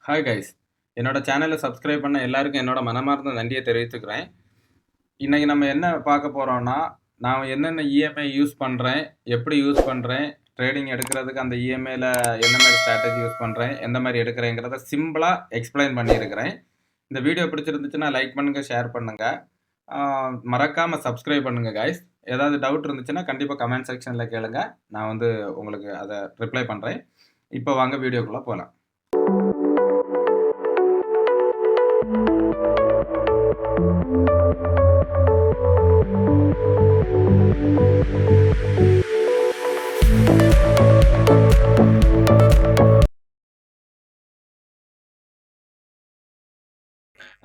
Hi guys, என்னோட சேனலை subscribe பண்ண எல்லாருக்கும் என்னோட மனமார்ந்த நன்றியை தெரிவித்துக்கிறேன். இன்றைக்கி நம்ம என்ன பார்க்க போகிறோன்னா, நான் என்னென்ன இஎம்ஐ யூஸ் பண்ணுறேன், எப்படி யூஸ் பண்ணுறேன், ட்ரேடிங் எடுக்கிறதுக்கு அந்த இஎம்ஐயில் என்ன மாதிரி ஸ்ட்ராட்டஜி யூஸ் பண்ணுறேன், எந்த மாதிரி எடுக்கிறேங்கிறத சிம்பிளாக எக்ஸ்பிளைன் பண்ணியிருக்கிறேன். இந்த வீடியோ பிடிச்சிருந்துச்சுன்னா லைக் பண்ணுங்கள், ஷேர் பண்ணுங்கள், மறக்காமல் சப்ஸ்கிரைப் பண்ணுங்கள் கைஸ். ஏதாவது டவுட் இருந்துச்சுன்னா கண்டிப்பாக கமெண்ட் செக்ஷனில் கேளுங்க, நான் உங்களுக்கு அதை ரிப்ளை பண்ணுறேன். இப்போ வாங்க வீடியோக்குள்ளே போகலாம்.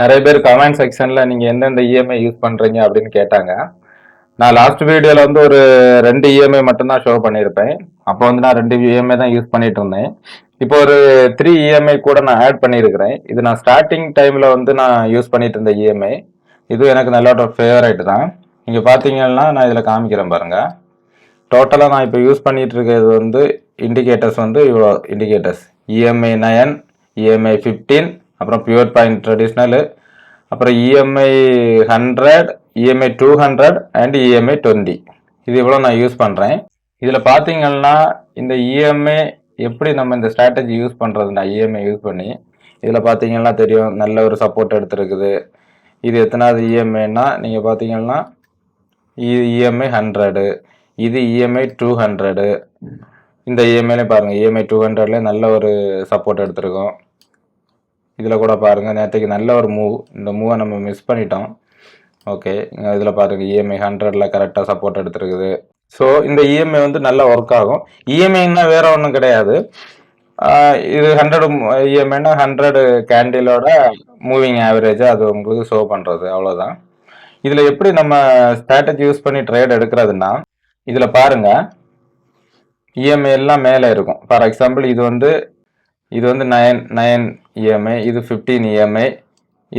நிறைய பேர் கமெண்ட் செக்ஷன்ல நீங்க எந்தெந்த இஎம்ஐ யூஸ் பண்றீங்க அப்படின்னு கேட்டாங்க. நான் லாஸ்ட் வீடியோல ஒரு 2 இஎம்ஐ மட்டும்தான் ஷோ பண்ணியிருப்பேன். அப்போ நான் 2 இஎம்ஐ தான் யூஸ் பண்ணிட்டு இருந்தேன். இப்போ ஒரு 3 இஎம்ஐ கூட நான் ஆட் பண்ணியிருக்கிறேன். இது நான் ஸ்டார்டிங் டைம்ல நான் யூஸ் பண்ணிட்டு இருந்த இஎம்ஐ. இது எனக்கு நல்ல ஒரு ஃபேவரைட் தான். நீங்க பாத்தீங்கன்னா நான் இதுல காமிக்கிறேன் பாருங்க. டோட்டலா நான் இப்போ யூஸ் பண்ணிட்டு இருக்கிறது இண்டிகேட்டர்ஸ் இவ்வளோ இண்டிகேட்டர்ஸ்: இஎம்ஐ 9, இஎம்ஐ 15, அப்புறம் பியூர் பாயிண்ட் ட்ரெடிஷ்னல், அப்புறம் இஎம்ஐ 100, இஎம்ஐ 200 அண்ட் இஎம்ஐ 20. இது இவ்வளோ நான் யூஸ் பண்ணுறேன். இதில் பார்த்தீங்கன்னா இந்த இஎம்ஐ எப்படி நம்ம இந்த ஸ்ட்ராட்டஜி யூஸ் பண்ணுறதுனா, இஎம்ஐ யூஸ் பண்ணி இதில் பார்த்தீங்கன்னா தெரியும், நல்ல ஒரு சப்போர்ட் எடுத்துருக்குது. இது எத்தனாவது இஎம்ஐன்னா நீங்கள் பார்த்தீங்கன்னா இது இஎம்ஐ 100, இது இஎம்ஐ 200. இந்த இஎம்ஐல பாருங்க, இஎம்ஐ 200ல நல்ல ஒரு சப்போர்ட் எடுத்திருக்கோம். இதில் கூட பாருங்க, நேற்றுக்கு நல்ல ஒரு மூவ். இந்த மூவை நம்ம மிஸ் பண்ணிட்டோம். ஓகே, இதில் பாருங்க இஎம்ஐ 100ல கரெக்டாக சப்போர்ட் எடுத்திருக்குது. ஸோ இந்த இஎம்ஐ நல்லா ஒர்க் ஆகும். இஎம்ஐன்னா வேற ஒன்றும் கிடையாது. இது 100 இஎம்ஐனா 100 கேண்டிலோட மூவிங் ஆவரேஜ் அது உங்களுக்கு ஷோ பண்ணுறது, அவ்வளோதான். இதில் எப்படி நம்ம ஸ்ட்ராட்டஜி யூஸ் பண்ணி ட்ரேட் எடுக்கிறதுனா, இதில் பாருங்க இஎம்ஐ எல்லாம் மேலே இருக்கும். ஃபார் எக்ஸாம்பிள் இது 9 இஎம்ஐ, இது 15 இஎம்ஐ,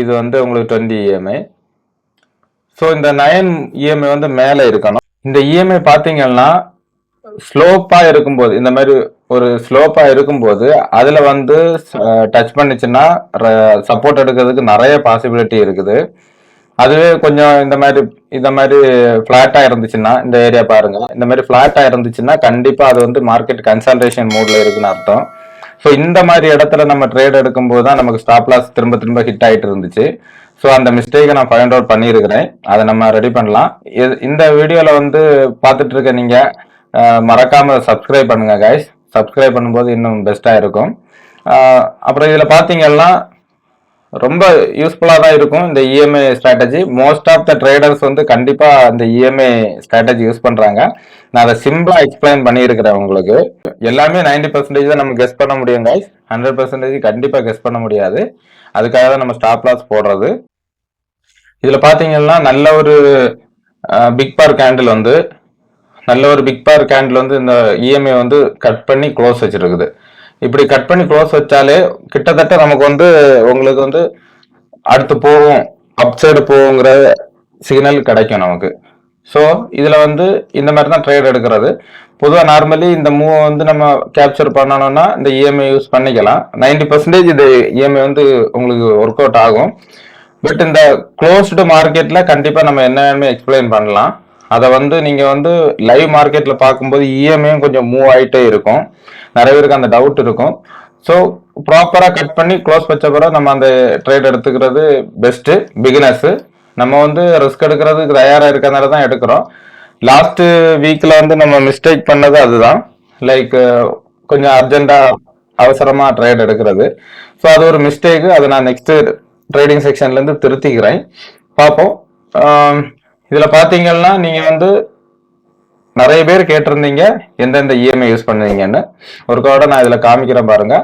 இது உங்களுக்கு 20 இஎம்ஐ. ஸோ இந்த 9 இஎம்ஐ மேலே இருக்கணும். இந்த இஎம்ஐ பார்த்தீங்கன்னா ஸ்லோப்பாக இருக்கும்போது, இந்த மாதிரி ஒரு ஸ்லோப்பாக இருக்கும்போது அதில் டச் பண்ணிச்சுன்னா சப்போர்ட் எடுக்கிறதுக்கு நிறைய பாசிபிலிட்டி இருக்குது. அதுவே கொஞ்சம் இந்த மாதிரி ஃபிளாட்டா இருந்துச்சுன்னா, இந்த ஏரியா பாருங்க, இந்த மாதிரி ஃபிளாட்டா இருந்துச்சுன்னா கண்டிப்பா அது மார்க்கெட் கன்சல்டேஷன் மோட்ல இருக்குன்னு அர்த்தம். ஸோ இந்த மாதிரி இடத்துல நம்ம ட்ரேட் எடுக்கும்போது தான் நமக்கு ஸ்டாப் லாஸ் திரும்ப திரும்ப ஹிட் ஆயிட்டு இருந்துச்சு. ஸோ அந்த மிஸ்டேக்கை நான் ஃபைண்ட் அவுட் பண்ணியிருக்கிறேன். அதை நம்ம ரெடி பண்ணலாம். இந்த வீடியோல பார்த்துட்டு இருக்க நீங்க மறக்காம சப்ஸ்கிரைப் பண்ணுங்க கைஸ். சப்ஸ்கிரைப் பண்ணும்போது இன்னும் பெஸ்டா இருக்கும். அப்புறம் இதுல பாத்தீங்கன்னா ரொம்ப யூஸ்ஃபுல்லாக தான் இருக்கும் இந்த EMI strategy. Most of the traders கண்டிப்பாக அந்த இஎம்ஐ ஸ்ட்ராட்டஜி யூஸ் பண்ணுறாங்க. நான் அதை சிம்பிளாக எக்ஸ்பிளைன் பண்ணியிருக்கிறேன் உங்களுக்கு. எல்லாமே 90% தான் நம்ம கெஸ் பண்ண முடியும் கைஸ். 100% கண்டிப்பாக கெஸ் பண்ண முடியாது. அதுக்காக தான் நம்ம ஸ்டாப் லாஸ் போடுறது. இதில் பார்த்தீங்கன்னா நல்ல ஒரு பிக் பார் கேண்டில் இந்த இஎம்ஐ கட் பண்ணி க்ளோஸ் வச்சிருக்குது. இப்படி கட் பண்ணி க்ளோஸ் வச்சாலே கிட்டத்தட்ட நமக்கு உங்களுக்கு அடுத்து போகும், அப்சைடு போகுங்கிற சிக்னல் கிடைக்கும் நமக்கு. ஸோ இதில் இந்த மாதிரி தான் ட்ரேட் எடுக்கிறது. பொதுவாக நார்மலி இந்த மூவ் நம்ம கேப்சர் பண்ணணும்னா இந்த இஎம்ஐ யூஸ் பண்ணிக்கலாம். 90% இந்த இஎம்ஐ உங்களுக்கு ஒர்க் அவுட் ஆகும். பட் இந்த க்ளோஸ்டு மார்க்கெட்டில் கண்டிப்பாக நம்ம என்னென்னு எக்ஸ்பிளைன் பண்ணலாம். அதை நீங்கள் லைவ் மார்க்கெட்டில் பார்க்கும்போது இஎம்ஐயும் கொஞ்சம் மூவ் ஆகிட்டே இருக்கும். நிறைய பேருக்கு அந்த டவுட் இருக்கும். ஸோ ப்ராப்பராக கட் பண்ணி க்ளோஸ் வச்ச பிறகு நம்ம அந்த ட்ரேட் எடுத்துக்கிறது பெஸ்ட்டு. பிகினர்ஸு நம்ம ரிஸ்க் எடுக்கிறதுக்கு தயாராக இருக்கிறதுனால தான் எடுக்கிறோம். லாஸ்ட் வீக்கில் நம்ம மிஸ்டேக் பண்ணது அதுதான். லைக் கொஞ்சம் அர்ஜென்ட்டாக அவசரமாக ட்ரேட் எடுக்கிறது. ஸோ அது ஒரு மிஸ்டேக்கு. அதை நான் நெக்ஸ்ட் ட்ரேடிங் செக்ஷன்லேருந்து திருத்திக்கிறேன். பார்ப்போம். இதில் பார்த்தீங்கன்னா நீங்கள் நிறைய பேர் கேட்டிருந்தீங்க எந்தெந்த இஎம்ஐ யூஸ் பண்ணுவீங்கன்னு. ஒரு கோட நான் இதில் காமிக்கிறேன் பாருங்க.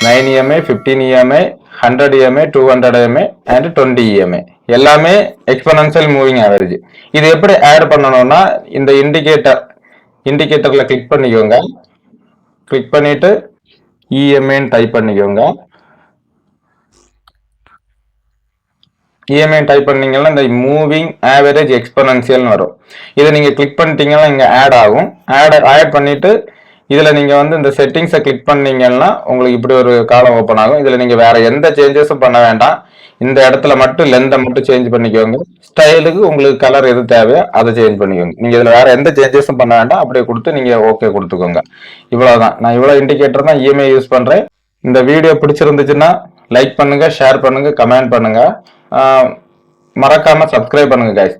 9 EMI, 15 EMI, 100 EMI, 200 EMI and 20 EMI எல்லாமே எக்ஸ்போனன்ஷியல் மூவிங் ஆவரேஜ். இது எப்படி ஆட் பண்ணணும்னா, இந்த இண்டிகேட்டர்ல கிளிக் பண்ணிக்கோங்க. கிளிக் பண்ணிட்டு இஎம்ஐன்னு டைப் பண்ணிக்கோங்க. இஎம்ஐ டைப் பண்ணீங்கன்னா இந்த மூவிங் ஆவரேஜ் எக்ஸ்போனன்ஷியல்னு வரும். இதை நீங்கள் கிளிக் பண்ணிட்டீங்கன்னா இங்கே ஆட் ஆகும். ஆட் பண்ணிட்டு இதுல நீங்க வந்து இந்த செட்டிங்ஸை கிளிக் பண்ணீங்கன்னா உங்களுக்கு இப்படி ஒரு காலம் ஓப்பன் ஆகும். இதுல நீங்க வேற எந்த சேஞ்சஸும் பண்ண வேண்டாம். இந்த இடத்துல மட்டும் லென்த்தை மட்டும் சேஞ்ச் பண்ணிக்கோங்க. ஸ்டைலுக்கு உங்களுக்கு கலர் எது தேவையோ அதை சேஞ்ச் பண்ணிக்கோங்க. நீங்க இதுல வேற எந்த சேஞ்சஸும் பண்ண வேண்டாம். அப்படியே கொடுத்து நீங்க ஓகே கொடுத்துக்கோங்க. இவ்வளவுதான். நான் இவ்வளவு இண்டிகேட்டர் தான் இஎம்ஐ யூஸ் பண்றேன். இந்த வீடியோ பிடிச்சிருந்துச்சுன்னா லைக் பண்ணுங்க, ஷேர் பண்ணுங்க, கமெண்ட் பண்ணுங்க. மறக்காம சப்ஸ்கிரைப் பண்ணுங்க கைஸ்.